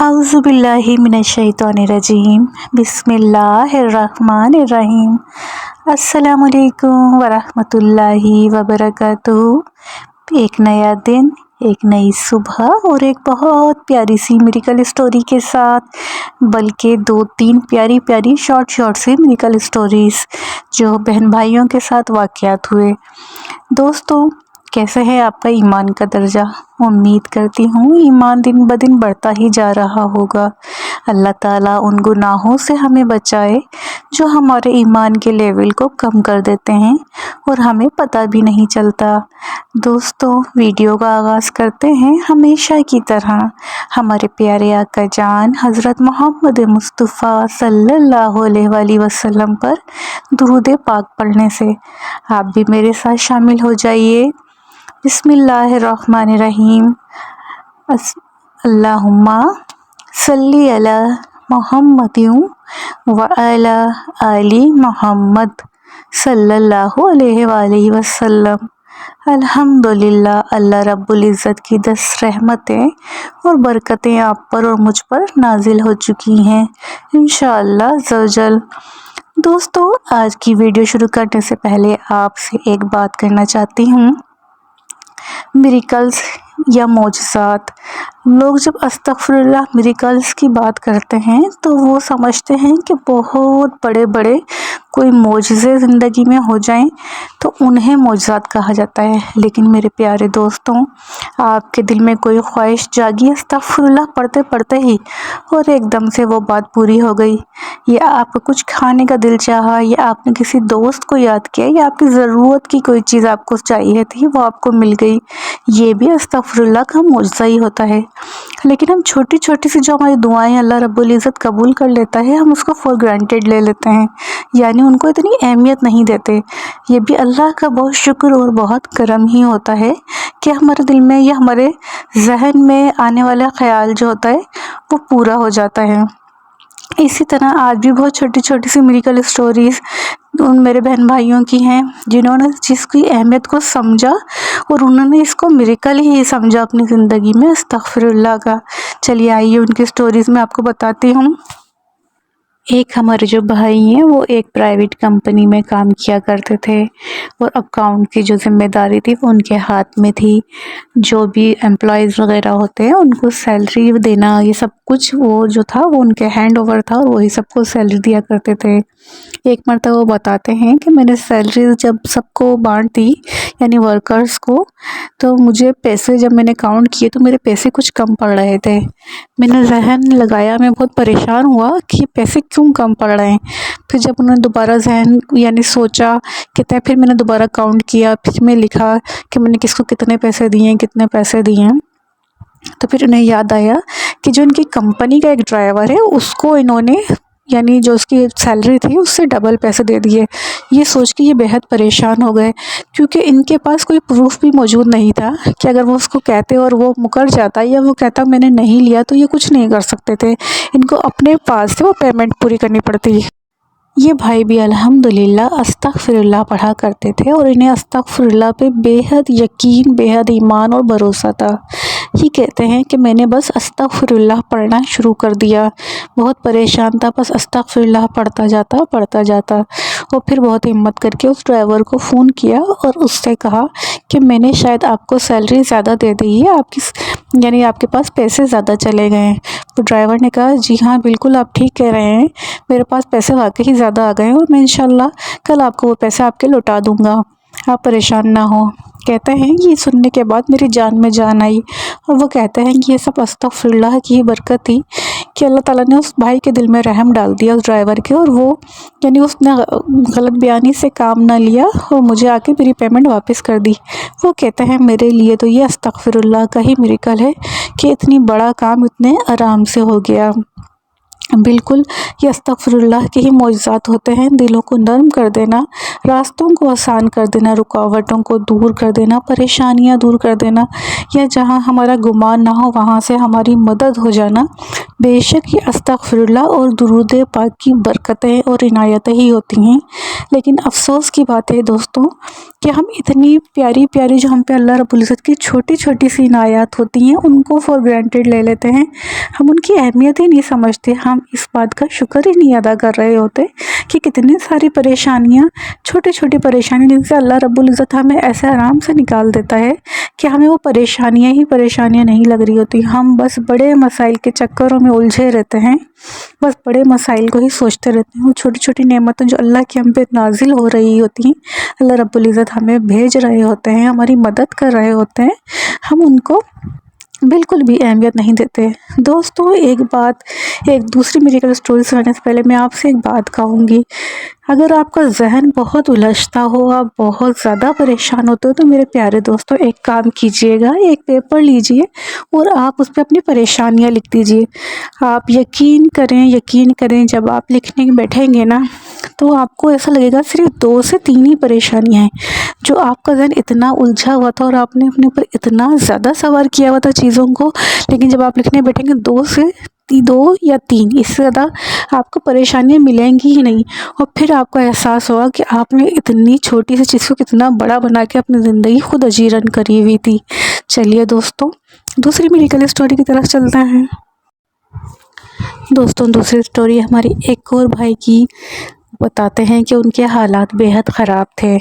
اعوذ باللہ من الشیطان الرجیم بسم اللہ الرحمن الرحیم۔ السلام علیکم ورحمۃ اللہ وبرکاتہ۔ ایک نیا دن، ایک نئی صبح اور ایک بہت پیاری سی میریکل اسٹوری کے ساتھ، بلکہ 2-3 پیاری شارٹ سی میریکل اسٹوریز جو بہن بھائیوں کے ساتھ واقعات ہوئے۔ دوستوں، کیسے ہے آپ کا ایمان کا درجہ؟ امید کرتی ہوں ایمان دن بدن بڑھتا ہی جا رہا ہوگا۔ اللہ تعالیٰ ان گناہوں سے ہمیں بچائے جو ہمارے ایمان کے لیول کو کم کر دیتے ہیں اور ہمیں پتہ بھی نہیں چلتا۔ دوستوں، ویڈیو کا آغاز کرتے ہیں ہمیشہ کی طرح ہمارے پیارے آقا جان حضرت محمد مصطفیٰ صلی اللہ علیہ وآلہ وسلم پر درود پاک پڑھنے سے۔ آپ بھی میرے ساتھ شامل ہو جائیے۔ بسم اللہ الرحمن الرحیم۔ اللہم صلی علی محمد وعلی آل محمد صلی اللہ علیہ وآلہ وسلم۔ الحمدللہ، اللہ رب العزت کی 10 رحمتیں اور برکتیں آپ پر اور مجھ پر نازل ہو چکی ہیں انشاءاللہ عز و جل۔ دوستو، آج کی ویڈیو شروع کرنے سے پہلے آپ سے ایک بات کرنا چاہتی ہوں۔ میریکلز یا معجزات، لوگ جب استغفراللہ میریکلز کی بات کرتے ہیں تو وہ سمجھتے ہیں کہ بہت بڑے کوئی معجزے زندگی میں ہو جائیں تو انہیں معجزات کہا جاتا ہے۔ لیکن میرے پیارے دوستوں، آپ کے دل میں کوئی خواہش جاگی استغفراللہ پڑھتے ہی اور ایک دم سے وہ بات پوری ہو گئی، یا آپ کو کچھ کھانے کا دل چاہا، یا آپ نے کسی دوست کو یاد کیا، یا آپ کی ضرورت کی کوئی چیز آپ کو چاہیے تھی وہ آپ کو مل گئی، یہ بھی استغفراللہ کا معجزہ ہی ہوتا ہے۔ لیکن ہم چھوٹی سی جو ہماری دعائیں اللہ رب العزت قبول کر لیتا ہے، ہم اس کو فور گرانٹیڈ لے لیتے ہیں، یعنی ان کو اتنی اہمیت نہیں دیتے۔ یہ بھی اللہ کا بہت شکر اور بہت کرم ہی ہوتا ہے کہ ہمارے دل میں یا ہمارے ذہن میں آنے والا خیال جو ہوتا ہے وہ پورا ہو جاتا ہے۔ اسی طرح آج بھی بہت چھوٹی سی میریکل اسٹوریز ان میرے بہن بھائیوں کی ہیں جنہوں نے جس کی اہمیت کو سمجھا اور انہوں نے اس کو میریکل ہی سمجھا اپنی زندگی میں استغفراللہ کا۔ چلیے آئیے ان کی اسٹوریز میں آپ کو بتاتی ہوں۔ ایک ہمارے جو بھائی ہیں وہ ایک پرائیویٹ کمپنی میں کام کیا کرتے تھے اور اکاؤنٹ کی جو ذمہ داری تھی وہ ان کے ہاتھ میں تھی۔ جو بھی امپلائیز وغیرہ ہوتے ہیں ان کو سیلری دینا، یہ سب کچھ وہ جو تھا وہ ان کے ہینڈ اوور تھا اور وہی سب کو سیلری دیا کرتے تھے۔ ایک مرتبہ وہ بتاتے ہیں کہ میں نے سیلری جب سب کو بانٹ دی، یعنی ورکرز کو، تو مجھے پیسے جب میں نے کاؤنٹ کیے تو میرے پیسے کچھ کم پڑ رہے تھے۔ میں نے ذہن لگایا، میں بہت پریشان ہوا کہ پیسے کیوں کم پڑ رہے ہیں۔ پھر جب انہوں نے دوبارہ ذہن یعنی سوچا، کہتے ہیں پھر میں نے دوبارہ کاؤنٹ کیا، پھر میں لکھا کہ میں نے کس کو کتنے پیسے دیے ہیں۔ تو پھر انہیں یاد آیا کہ جو ان کی کمپنی کا ایک ڈرائیور ہے اس کو انہوں نے یعنی جو اس کی سیلری تھی اس سے ڈبل پیسے دے دیے۔ یہ سوچ کے یہ بہت پریشان ہو گئے، کیونکہ ان کے پاس کوئی پروف بھی موجود نہیں تھا کہ اگر وہ اس کو کہتے اور وہ مکر جاتا یا وہ کہتا میں نے نہیں لیا تو یہ کچھ نہیں کر سکتے تھے، ان کو اپنے پاس سے وہ پیمنٹ پوری کرنی پڑتی۔ یہ بھائی بھی الحمدللہ استغفراللہ پڑھا کرتے تھے اور انہیں استغفراللہ پہ بہت یقین، بہت ایمان اور بھروسہ تھا۔ یہ کہتے ہیں کہ میں نے بس استغفراللہ پڑھنا شروع کر دیا، بہت پریشان تھا، بس استغفراللہ پڑھتا جاتا اور پھر بہت ہمت کر کے اس ڈرائیور کو فون کیا اور اس سے کہا کہ میں نے شاید آپ کو سیلری زیادہ دے دی ہے، یعنی آپ کے پاس پیسے زیادہ چلے گئے ہیں۔ تو ڈرائیور نے کہا جی ہاں بالکل آپ ٹھیک کہہ رہے ہیں، میرے پاس پیسے واقعی زیادہ آ گئے ہیں اور میں انشاءاللہ کل آپ کو وہ پیسے آپ کے لوٹا دوں گا، آپ پریشان نہ ہو۔ کہتے ہیں یہ سننے کے بعد میری جان میں جان آئی، اور وہ کہتے ہیں کہ یہ سب استغفراللہ کی ہی برکت تھی کہ اللہ تعالیٰ نے اس بھائی کے دل میں رحم ڈال دیا اس ڈرائیور کے، اور وہ یعنی اس نے غلط بیانی سے کام نہ لیا اور مجھے آ کے میری پیمنٹ واپس کر دی۔ وہ کہتے ہیں میرے لیے تو یہ استغفراللہ کا ہی میریکل ہے کہ اتنی بڑا کام اتنے آرام سے ہو گیا۔ بالکل یہ استغفراللہ کے ہی معجزات ہوتے ہیں، دلوں کو نرم کر دینا، راستوں کو آسان کر دینا، رکاوٹوں کو دور کر دینا، پریشانیاں دور کر دینا، یا جہاں ہمارا گمان نہ ہو وہاں سے ہماری مدد ہو جانا۔ بے شک یہ استغفراللہ اور درود پاک کی برکتیں اور عنایتیں ہی ہوتی ہیں، لیکن افسوس کی بات ہے دوستوں کہ ہم اتنی پیاری پیاری جو ہم پہ اللہ رب العزت کی چھوٹی چھوٹی سی عنایات ہوتی ہیں ان کو فار گرانٹیڈ لے لیتے ہیں، ہم ان کی اہمیت ہی نہیں سمجھتے، ہم اس بات کا شکر ہی نہیں ادا کر رہے ہوتے کہ کتنی ساری پریشانیاں، چھوٹی چھوٹی پریشانی جن سے اللہ رب العزت ہمیں ایسے آرام سے نکال دیتا ہے کہ ہمیں وہ پریشانیاں ہی پریشانیاں نہیں لگ رہی ہوتی، ہم بس بڑے مسائل کے چکروں میں الجھے رہتے ہیں، بس بڑے مسائل کو ہی سوچتے رہتے ہیں۔ وہ چھوٹی چھوٹی نعمتیں جو اللہ کی ہم پہ نازل ہو رہی ہوتی ہیں، اللہ رب العزت ہمیں بھیج رہے ہوتے ہیں، ہماری مدد کر رہے ہوتے ہیں، ہم ان کو بالکل بھی اہمیت نہیں دیتے۔ دوستوں ایک دوسری میریکل سٹوری سنانے سے پہلے میں آپ سے ایک بات کہوں گی، اگر آپ کا ذہن بہت الجھتا ہو، آپ بہت زیادہ پریشان ہوتے ہو، تو میرے پیارے دوستوں ایک کام کیجئے گا، ایک پیپر لیجئے اور آپ اس پہ اپنی پریشانیاں لکھ دیجئے۔ آپ یقین کریں جب آپ لکھنے بیٹھیں گے نا تو آپ کو ایسا لگے گا صرف 2 سے 3 ہی پریشانیاں ہیں، جو آپ کا ذہن اتنا الجھا ہوا تھا اور آپ نے اپنے اوپر اتنا زیادہ سوار کیا ہوا تھا چیزوں کو، لیکن جب آپ لکھنے بیٹھیں گے 2 یا 3 اس سے زیادہ آپ کو پریشانیاں ملیں گی ہی نہیں، اور پھر آپ کو احساس ہوگا کہ آپ نے اتنی چھوٹی سی چیز کو کتنا بڑا بنا کے اپنی زندگی خود اجیرن کری ہوئی تھی۔ چلیے دوستوں دوسری میریکل سٹوری کی طرف چلتے ہیں۔ دوستوں دوسری سٹوری ہماری ایک اور بھائی کی بتاتے ہیں کہ ان کے حالات بے حد خراب تھے۔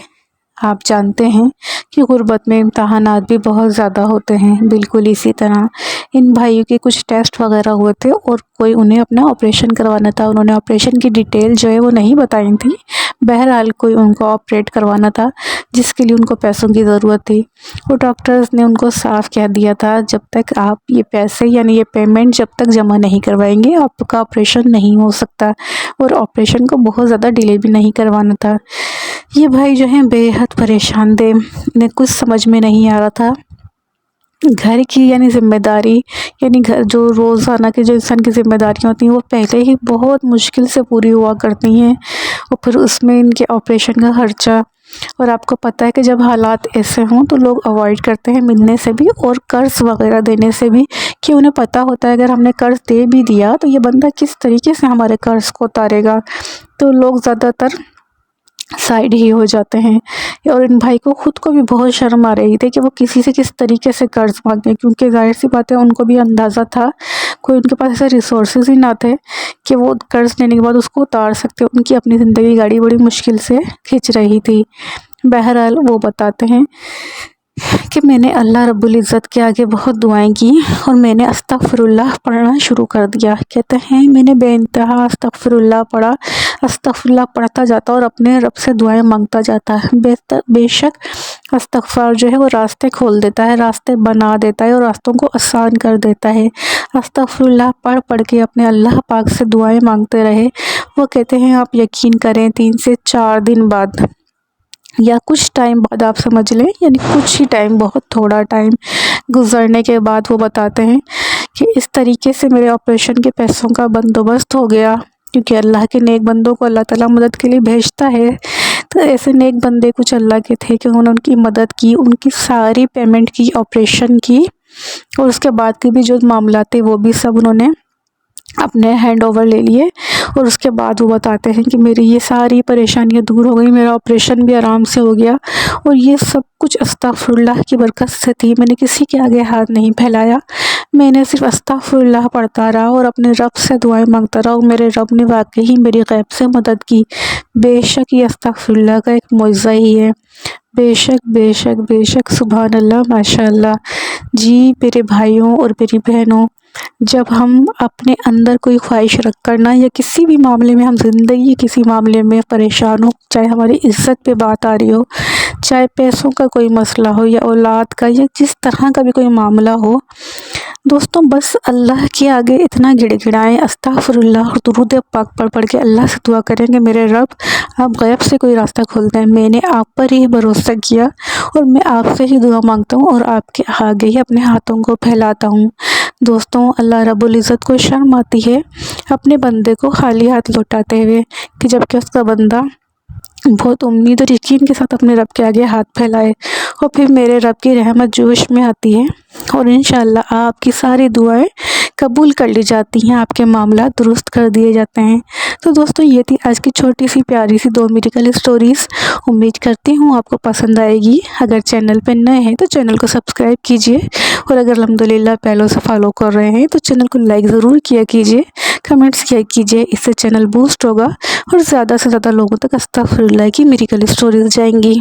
آپ جانتے ہیں کہ غربت میں امتحانات بھی بہت زیادہ ہوتے ہیں، بالکل اسی طرح ان بھائیوں کے کچھ ٹیسٹ وغیرہ ہوئے تھے اور کوئی انہیں اپنا آپریشن کروانا تھا، انہوں نے آپریشن کی ڈیٹیل جو ہے وہ نہیں بتائی تھی، بہرحال کوئی ان کو آپریٹ کروانا تھا جس کے لیے ان کو پیسوں کی ضرورت تھی، اور ڈاکٹرز نے ان کو صاف کہہ دیا تھا جب تک آپ یہ پیسے یعنی یہ پیمنٹ جب تک جمع نہیں کروائیں گے آپ کا آپریشن نہیں ہو سکتا، اور آپریشن کو بہت زیادہ ڈیلے بھی نہیں کروانا تھا۔ یہ بھائی جو ہیں بے حد پریشان تھے، انہیں کچھ سمجھ میں نہیں آ رہا تھا، گھر کی یعنی ذمہ داری یعنی گھر جو روزانہ کی جو انسان کی ذمہ داریاں ہوتی ہیں وہ پہلے ہی بہت مشکل سے پوری ہوا کرتی ہیں، اور پھر اس میں ان کے آپریشن کا خرچہ، اور آپ کو پتہ ہے کہ جب حالات ایسے ہوں تو لوگ اوائڈ کرتے ہیں ملنے سے بھی اور قرض وغیرہ دینے سے بھی، کہ انہیں پتہ ہوتا ہے اگر ہم نے قرض دے بھی دیا تو یہ بندہ کس طریقے سے ہمارے قرض کو اتارے گا، تو لوگ زیادہ تر سائیڈ ہی ہو جاتے ہیں۔ اور ان بھائی کو خود کو بھی بہت شرم آ رہی تھی کہ وہ کسی سے کس طریقے سے قرض مانگیں، کیونکہ ظاہر سی بات ہے ان کو بھی اندازہ تھا کوئی ان کے پاس ایسے ریسورسز ہی نہ تھے کہ وہ قرض لینے کے بعد اس کو اتار سکتے، ان کی اپنی زندگی گاڑی بڑی مشکل سے کھنچ رہی تھی۔ بہرحال وہ بتاتے ہیں کہ میں نے اللہ رب العزت کے آگے بہت دعائیں کی اور میں نے استغفراللہ پڑھنا شروع کر دیا۔ کہتے ہیں میں نے بے انتہا استغفراللہ پڑھا، استغفراللہ پڑھتا جاتا اور اپنے رب سے دعائیں مانگتا جاتا ہے۔ بے شک استغفار جو ہے وہ راستے کھول دیتا ہے، راستے بنا دیتا ہے اور راستوں کو آسان کر دیتا ہے۔ استغفراللہ پڑھ پڑھ کے اپنے اللہ پاک سے دعائیں مانگتے رہے۔ وہ کہتے ہیں آپ یقین کریں 3 سے 4 دن بعد یا کچھ ٹائم بعد، آپ سمجھ لیں یعنی کچھ ہی ٹائم، بہت تھوڑا ٹائم گزرنے کے بعد وہ بتاتے ہیں کہ اس طریقے سے میرے آپریشن کے پیسوں کا بندوبست ہو گیا، کیونکہ اللہ کے نیک بندوں کو اللہ تعالیٰ مدد کے لیے بھیجتا ہے، تو ایسے نیک بندے کچھ اللہ کے تھے کہ انہوں نے ان کی مدد کی، ان کی ساری پیمنٹ کی، آپریشن کی، اور اس کے بعد کے بھی جو معاملات تھے وہ بھی سب انہوں نے اپنے ہینڈ اوور لے لیے، اور اس کے بعد وہ بتاتے ہیں کہ میری یہ ساری پریشانیاں دور ہو گئی، میرا آپریشن بھی آرام سے ہو گیا، اور یہ سب کچھ استغفراللہ کی برکت سے تھی، میں نے کسی کے آگے ہاتھ نہیں پھیلایا، میں نے صرف استغفراللہ پڑھتا رہا اور اپنے رب سے دعائیں مانگتا رہا، اور میرے رب نے واقعی میری غیب سے مدد کی۔ بے شک یہ استغفراللہ کا ایک معجزہ ہی ہے، بے شک بے شک بے شک، سبحان اللہ، ماشاء اللہ۔ جی میرے بھائیوں اور میری بہنوں، جب ہم اپنے اندر کوئی خواہش رکھ کرنا یا کسی بھی معاملے میں، ہم زندگی کسی معاملے میں پریشان ہو، چاہے ہماری عزت پہ بات آ رہی ہو، چاہے پیسوں کا کوئی مسئلہ ہو یا اولاد کا یا جس طرح کا بھی کوئی معاملہ ہو، دوستوں بس اللہ کے آگے اتنا گڑ گڑائیں، استغفراللہ اور درود پاک پڑھ پڑھ کے اللہ سے دعا کریں کہ میرے رب آپ غیب سے کوئی راستہ کھول دیں، میں نے آپ پر ہی بھروسہ کیا اور میں آپ سے ہی دعا مانگتا ہوں اور آپ کے آگے ہی اپنے ہاتھوں کو پھیلاتا ہوں۔ دوستوں اللہ رب العزت کو شرم آتی ہے اپنے بندے کو خالی ہاتھ لوٹاتے ہوئے، کہ جب کہ اس کا بندہ بہت امید اور یقین کے ساتھ اپنے رب کے آگے ہاتھ پھیلائے، اور پھر میرے رب کی رحمت جوش میں آتی ہے، اور انشاءاللہ آپ کی ساری دعائیں قبول کر لی جاتی ہیں، آپ کے معاملات درست کر دیے جاتے ہیں۔ تو دوستوں یہ تھی آج کی چھوٹی سی پیاری سی 2 میریکل اسٹوریز۔ امید کرتی ہوں آپ کو پسند آئے گی۔ اگر چینل پہ نئے ہیں تو چینل کو سبسکرائب کیجیے، اور اگر الحمدللہ پہلے سے فالو کر رہے ہیں تو چینل کو لائک ضرور کیا کیجیے، کمنٹس کیا کیجیے، اس سے چینل بوسٹ ہوگا اور زیادہ سے زیادہ لوگوں تک استغفراللہ کی میریکل اسٹوریز جائیں گی۔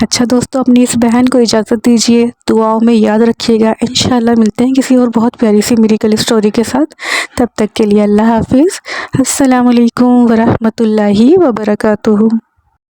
اچھا دوستو، اپنی اس بہن کو اجازت دیجیے، دعاؤں میں یاد رکھیے گا۔ انشاءاللہ ملتے ہیں کسی اور بہت پیاری سی میریکل اسٹوری کے ساتھ۔ تب تک کے لیے اللہ حافظ۔ السلام علیکم ورحمۃ اللہ وبرکاتہ۔